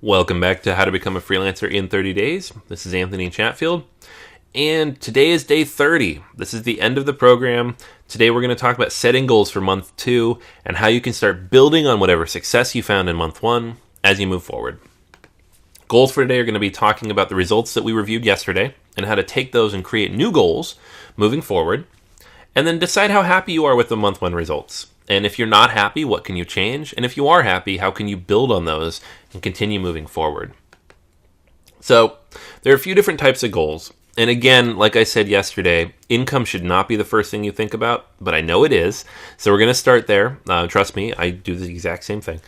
Welcome back to How to Become a Freelancer in 30 Days. This is Anthony Chatfield, and today is day 30. This is the end of the program. Today we're going to talk about setting goals for month 2 and how you can start building on whatever success you found in month 1 as you move forward. Goals for today are going to be talking about the results that we reviewed yesterday and how to take those and create new goals moving forward, and then decide how happy you are with the month 1 results. And if you're not happy, what can you change? And if you are happy, how can you build on those and continue moving forward? So there are a few different types of goals. And again, like I said yesterday, income should not be the first thing you think about, but I know it is. So we're going to start there. Trust me, I do the exact same thing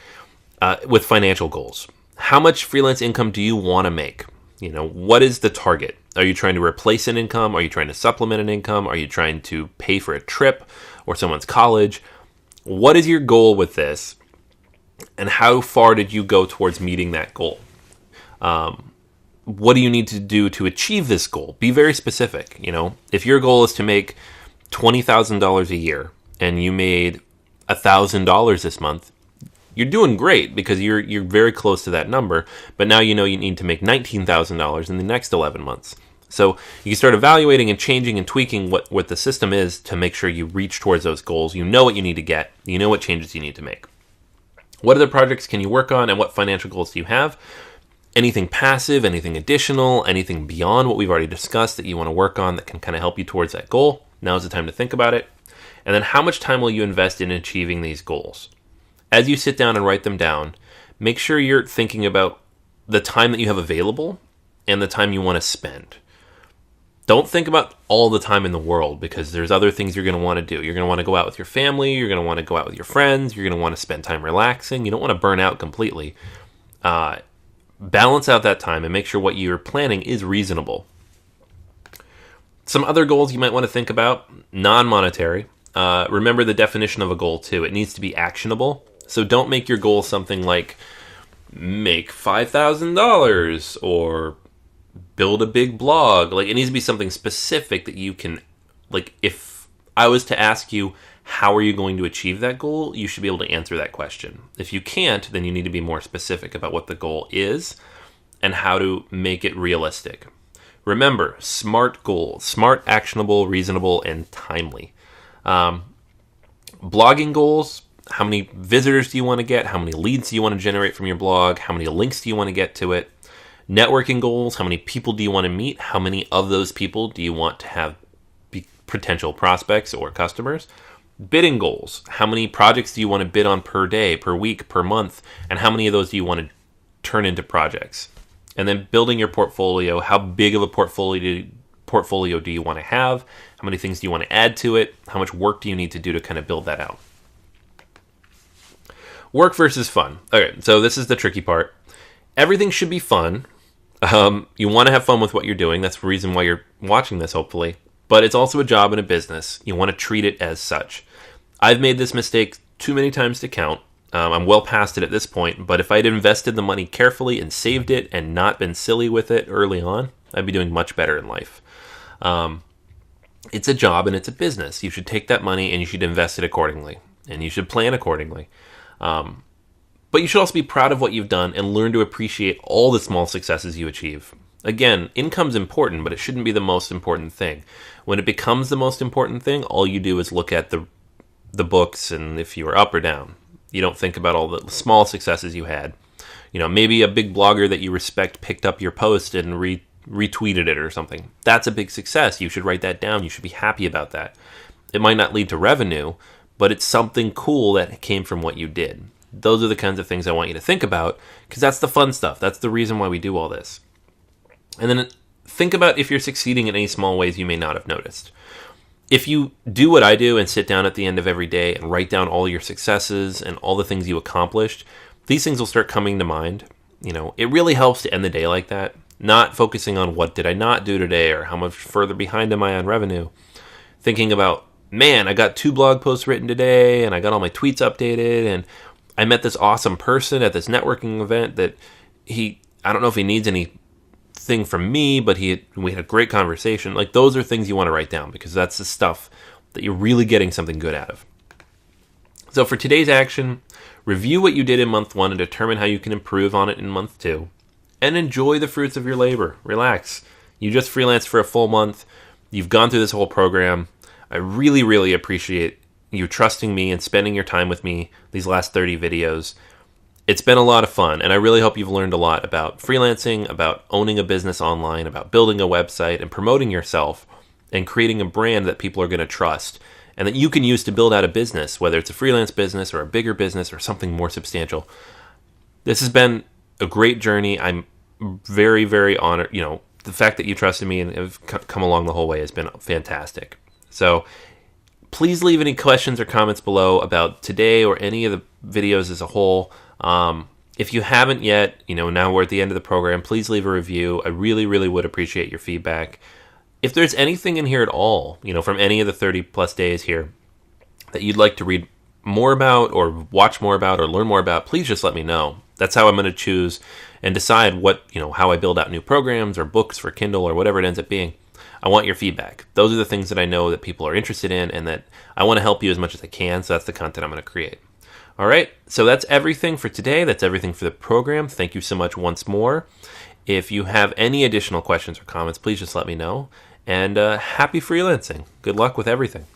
with financial goals. How much freelance income do you want to make? You know, what is the target? Are you trying to replace an income? Are you trying to supplement an income? Are you trying to pay for a trip or someone's college? What is your goal with this, and how far did you go towards meeting that goal? What do you need to do to achieve this goal? Be very specific. You know, if your goal is to make $20,000 a year and you made $1,000 this month, you're doing great because you're very close to that number. But now you know you need to make $19,000 in the next 11 months. So you can start evaluating and changing and tweaking what the system is to make sure you reach towards those goals. You know what you need to get. You know what changes you need to make. What other projects can you work on, and what financial goals do you have? Anything passive, anything additional, anything beyond what we've already discussed that you want to work on that can kind of help you towards that goal? Now's the time to think about it. And then how much time will you invest in achieving these goals? As you sit down and write them down, make sure you're thinking about the time that you have available and the time you want to spend. Don't think about all the time in the world, because there's other things you're going to want to do. You're going to want to go out with your family. You're going to want to go out with your friends. You're going to want to spend time relaxing. You don't want to burn out completely. Balance out that time and make sure what you're planning is reasonable. Some other goals you might want to think about, non-monetary. Remember the definition of a goal too. It needs to be actionable. So don't make your goal something like make $5,000 or build a big blog. Like, it needs to be something specific that you can, like, if I was to ask you, how are you going to achieve that goal? You should be able to answer that question. If you can't, then you need to be more specific about what the goal is and how to make it realistic. Remember, SMART goals: smart, actionable, reasonable, and timely. Blogging goals: how many visitors do you want to get? How many leads do you want to generate from your blog? How many links do you want to get to it? Networking goals: how many people do you want to meet? How many of those people do you want to have be potential prospects or customers? Bidding goals: how many projects do you want to bid on per day, per week, per month? And how many of those do you want to turn into projects? And then building your portfolio: how big of a portfolio do you want to have? How many things do you want to add to it? How much work do you need to do to kind of build that out? Work versus fun. Okay, so this is the tricky part. Everything should be fun. You want to have fun with what you're doing. That's the reason why you're watching this, hopefully. But it's also a job and a business. You want to treat it as such. I've made this mistake too many times to count. I'm well past it at this point. But if I'd invested the money carefully and saved it and not been silly with it early on, I'd be doing much better in life. It's a job and it's a business. You should take that money and you should invest it accordingly. And you should plan accordingly. But you should also be proud of what you've done and learn to appreciate all the small successes you achieve. Again, income's important, but it shouldn't be the most important thing. When it becomes the most important thing, all you do is look at the books and if you were up or down. You don't think about all the small successes you had. You know, maybe a big blogger that you respect picked up your post and retweeted it or something. That's a big success. You should write that down. You should be happy about that. It might not lead to revenue, but it's something cool that came from what you did. Those are the kinds of things I want you to think about, because that's the fun stuff. That's the reason why we do all this. And then think about if you're succeeding in any small ways you may not have noticed. If you do what I do and sit down at the end of every day and write down all your successes and all the things you accomplished, these things will start coming to mind. You know, it really helps to end the day like that, not focusing on what did I not do today or how much further behind am I on revenue. Thinking about, man, I got 2 blog posts written today and I got all my tweets updated and I met this awesome person at this networking event that I don't know if he needs anything from me, but we had a great conversation. Like, those are things you want to write down because that's the stuff that you're really getting something good out of. So for today's action, Review what you did in month 1 and determine how you can improve on it in month 2. And enjoy the fruits of your labor. Relax. You just freelanced for a full month. You've gone through this whole program. I really, really appreciate you trusting me and spending your time with me these last 30 videos. It's been a lot of fun, and I really hope you've learned a lot about freelancing, about owning a business online, about building a website and promoting yourself and creating a brand that people are going to trust and that you can use to build out a business, whether it's a freelance business or a bigger business or something more substantial. This has been a great journey. I'm very, very honored. The fact that you trusted me and have come along the whole way has been fantastic. So please leave any questions or comments below about today or any of the videos as a whole. If you haven't yet, now we're at the end of the program, please leave a review. I really, really would appreciate your feedback. If there's anything in here at all, from any of the 30 plus days here that you'd like to read more about or watch more about or learn more about, please just let me know. That's how I'm going to choose and decide how I build out new programs or books for Kindle or whatever it ends up being. I want your feedback. Those are the things that I know that people are interested in and that I want to help you as much as I can. So that's the content I'm going to create. All right. So that's everything for today. That's everything for the program. Thank you so much once more. If you have any additional questions or comments, please just let me know. And happy freelancing. Good luck with everything.